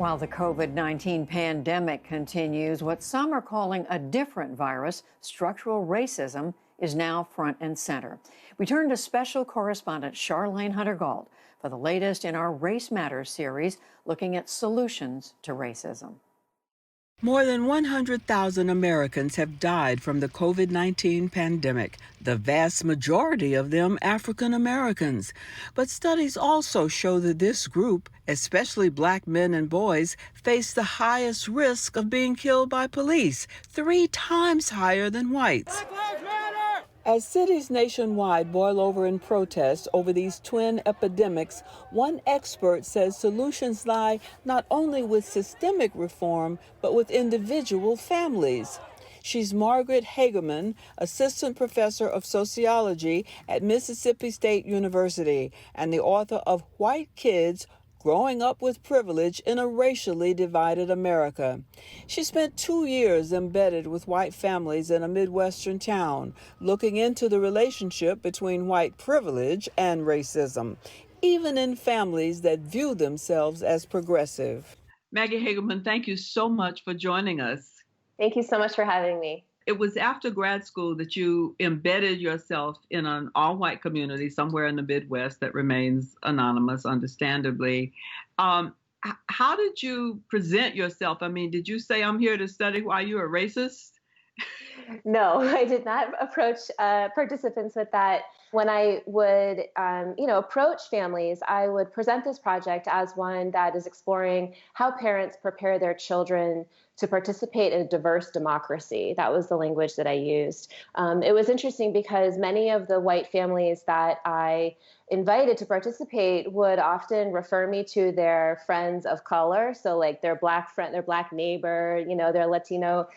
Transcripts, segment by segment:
While the COVID-19 pandemic continues, what some are calling a different virus, structural racism, is now front and center. We turn to special correspondent Charlayne Hunter-Gault for the latest in our Race Matters series, looking at solutions to racism. More than 100,000 Americans have died from the COVID-19 pandemic, the vast majority of them African Americans. But studies also show that this group, especially Black men and boys, face the highest risk of being killed by police, 3 times higher than whites. As cities nationwide boil over in protest over these twin epidemics, one expert says solutions lie not only with systemic reform, but with individual families. She's Margaret Hagerman, assistant professor of sociology at Mississippi State University and the author of White Kids Growing Up with Privilege in a Racially Divided America. She spent 2 years embedded with white families in a Midwestern town, looking into the relationship between white privilege and racism, even in families that view themselves as progressive. Maggie Hagerman, thank you so much for joining us. Thank you so much for having me. It was after grad school that you embedded yourself in an all-white community somewhere in the Midwest that remains anonymous, understandably. How did you present yourself? I mean, did you say, I'm here to study why you're a racist? No, I did not approach participants with that. When I would, approach families, I would present this project as one that is exploring how parents prepare their children to participate in a diverse democracy. That was the language that I used. It was interesting because many of the white families that I invited to participate would often refer me to their friends of color. So like their Black friend, their Black neighbor, their Latino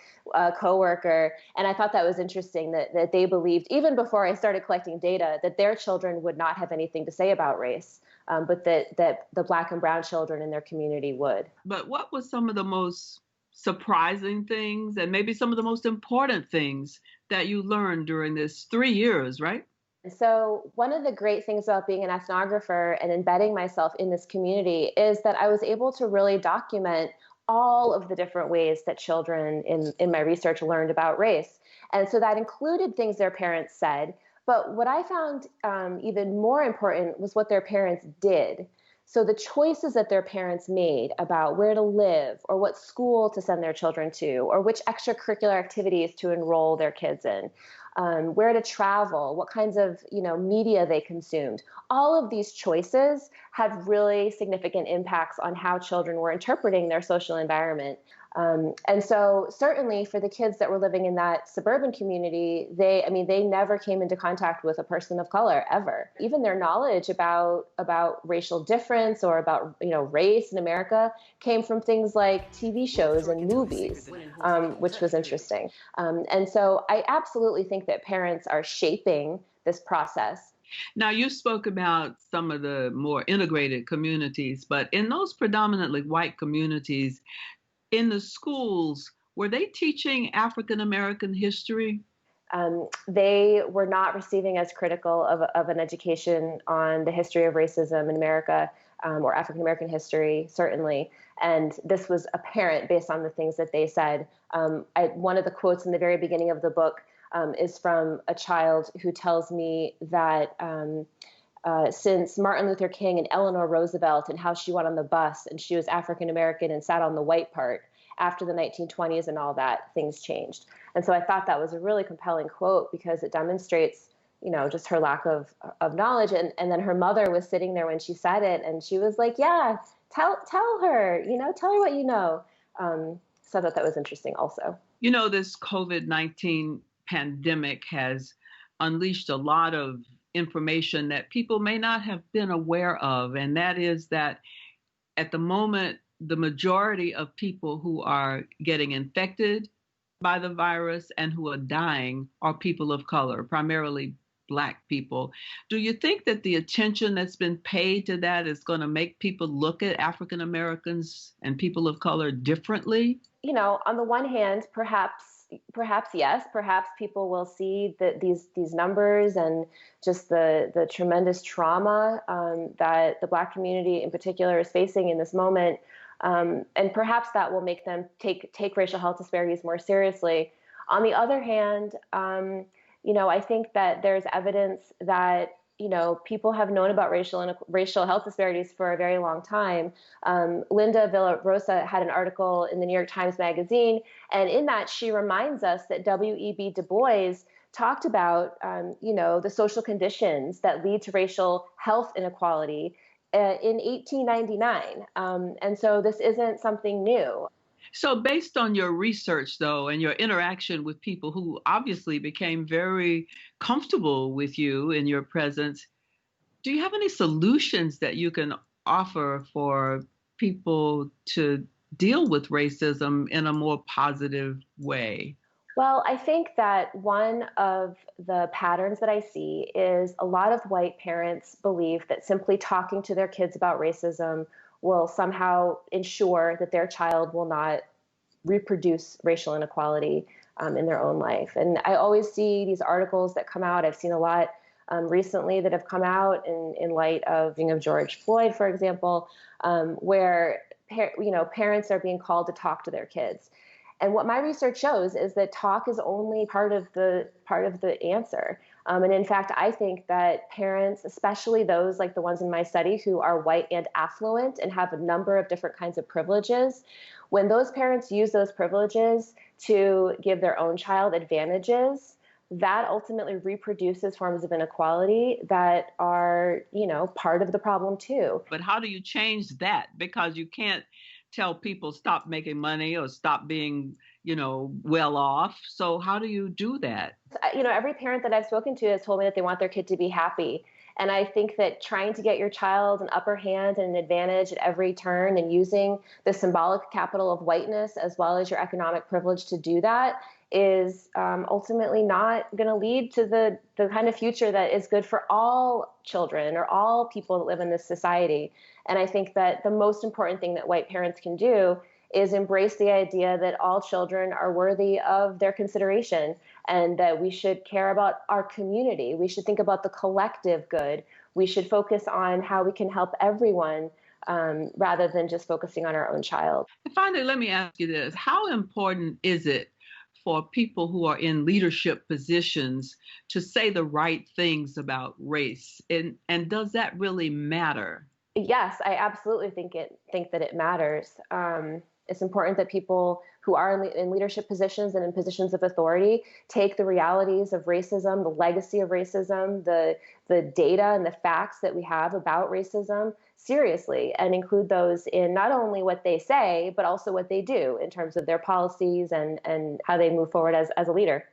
coworker. And I thought that was interesting that they believed, even before I started collecting data, that their children would not have anything to say about race, but that the Black and brown children in their community would. But what was some of the most surprising things and maybe some of the most important things that you learned during this 3 years, right? So one of the great things about being an ethnographer and embedding myself in this community is that I was able to really document all of the different ways that children in my research learned about race. And so that included things their parents said. But what I found even more important was what their parents did. So the choices that their parents made about where to live or what school to send their children to or which extracurricular activities to enroll their kids in, where to travel, what kinds of media they consumed. All of these choices had really significant impacts on how children were interpreting their social environment. And so certainly for the kids that were living in that suburban community, they never came into contact with a person of color ever. Even their knowledge about racial difference or about race in America came from things like TV shows and movies, which was interesting. And so I absolutely think that parents are shaping this process. Now, you spoke about some of the more integrated communities, but in those predominantly white communities, in the schools, were they teaching African American history? They were not receiving as critical of an education on the history of racism in America or African American history, certainly. And this was apparent based on the things that they said. One of the quotes in the very beginning of the book is from a child who tells me that since Martin Luther King and Eleanor Roosevelt and how she went on the bus and she was African American and sat on the white part after the 1920s and all that, things changed. And so I thought that was a really compelling quote because it demonstrates, just her lack of knowledge. And then her mother was sitting there when she said it and she was like, yeah, tell her, tell her what you know. So I thought that was interesting also. This COVID-19 pandemic has unleashed a lot of information that people may not have been aware of. And that is that at the moment, the majority of people who are getting infected by the virus and who are dying are people of color, primarily Black people. Do you think that the attention that's been paid to that is going to make people look at African Americans and people of color differently? On the one hand, perhaps yes, perhaps people will see that these numbers and just the tremendous trauma that the Black community in particular is facing in this moment And perhaps that will make them take racial health disparities more seriously. On the other hand, I think that there's evidence that people have known about racial health disparities for a very long time. Linda Villarosa had an article in the New York Times Magazine, and in that she reminds us that W.E.B. Du Bois talked about the social conditions that lead to racial health inequality in 1899, and so this isn't something new. So, based on your research, though, and your interaction with people who obviously became very comfortable with you in your presence, do you have any solutions that you can offer for people to deal with racism in a more positive way? Well, I think that one of the patterns that I see is a lot of white parents believe that simply talking to their kids about racism will somehow ensure that their child will not reproduce racial inequality in their own life. And I always see these articles that come out. I've seen a lot recently that have come out in light of George Floyd, for example, where parents are being called to talk to their kids. And what my research shows is that talk is only part of the answer. And in fact, I think that parents, especially those like the ones in my study who are white and affluent and have a number of different kinds of privileges, when those parents use those privileges to give their own child advantages, that ultimately reproduces forms of inequality that are, part of the problem too. But how do you change that? Because you can't tell people stop making money or stop being, well off. So how do you do that? Every parent that I've spoken to has told me that they want their kid to be happy. And I think that trying to get your child an upper hand and an advantage at every turn and using the symbolic capital of whiteness as well as your economic privilege to do that is ultimately not going to lead to the kind of future that is good for all children or all people that live in this society. And I think that the most important thing that white parents can do is embrace the idea that all children are worthy of their consideration and that we should care about our community. We should think about the collective good. We should focus on how we can help everyone rather than just focusing on our own child. And finally, let me ask you this. How important is it for people who are in leadership positions to say the right things about race? And does that really matter? Yes, I absolutely think that it matters. It's important that people who are in leadership positions and in positions of authority take the realities of racism, the legacy of racism, the data and the facts that we have about racism seriously, and include those in not only what they say, but also what they do in terms of their policies and how they move forward as a leader.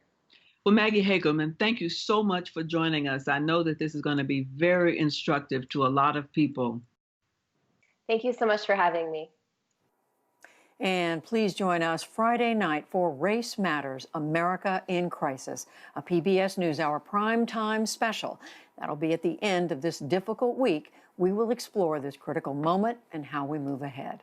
Well, Maggie Hagelman, thank you so much for joining us. I know that this is going to be very instructive to a lot of people. Thank you so much for having me. And please join us Friday night for Race Matters, America in Crisis, a PBS NewsHour primetime special. That'll be at the end of this difficult week. We will explore this critical moment and how we move ahead.